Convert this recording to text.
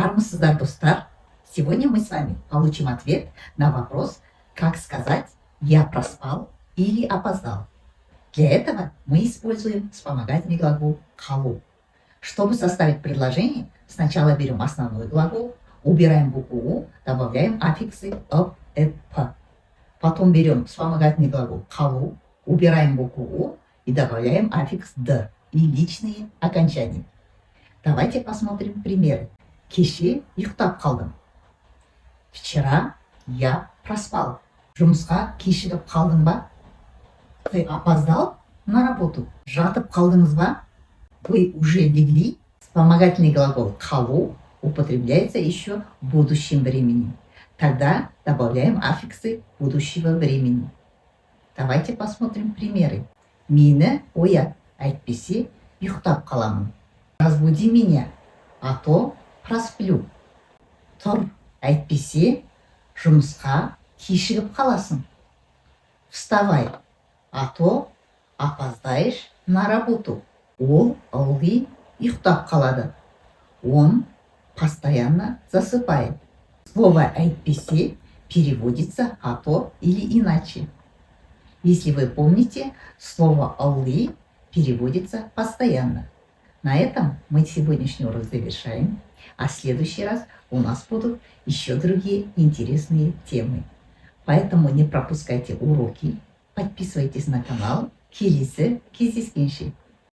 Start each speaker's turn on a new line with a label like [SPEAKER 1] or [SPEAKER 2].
[SPEAKER 1] Армысыздар, достар! Сегодня мы с вами получим ответ на вопрос, как сказать «я проспал» или «опоздал». Для этого мы используем вспомогательный глагол «қалу». Чтобы составить предложение, сначала берем основной глагол, убираем букву «у», добавляем аффиксы «ып», «эп», «п». Потом берем вспомогательный глагол «қалу», убираем букву «у» и добавляем аффикс «д» и личные окончания. Давайте посмотрим примеры. Кеше ұйықтап қалдым. Вчера я проспал. Жұмысқа кешігіп қалдың ба? Ты опоздал на работу? Жатып қалдыңыз ба? Вы уже легли? Вспомогательный глагол «қалу» употребляется еще в будущем времени. Тогда добавляем аффиксы будущего времени. Давайте посмотрим примеры. Мені оят, әйтпесе ұйықтап қаламын. Разбуди меня, а то просплю. Тұр, әйтпесе жұмысқа кешігіп қаласың. Вставай, а то опоздаешь на работу. Ол ылғи ұйықтап қалады. Он постоянно засыпает. Слово «әйтпесе» переводится «а то» или «иначе». Если вы помните, слово «ылғи» переводится «постоянно». На этом мы сегодняшний урок завершаем, а в следующий раз у нас будут еще другие интересные темы. Поэтому не пропускайте уроки, подписывайтесь на канал. Келесі кездескенше.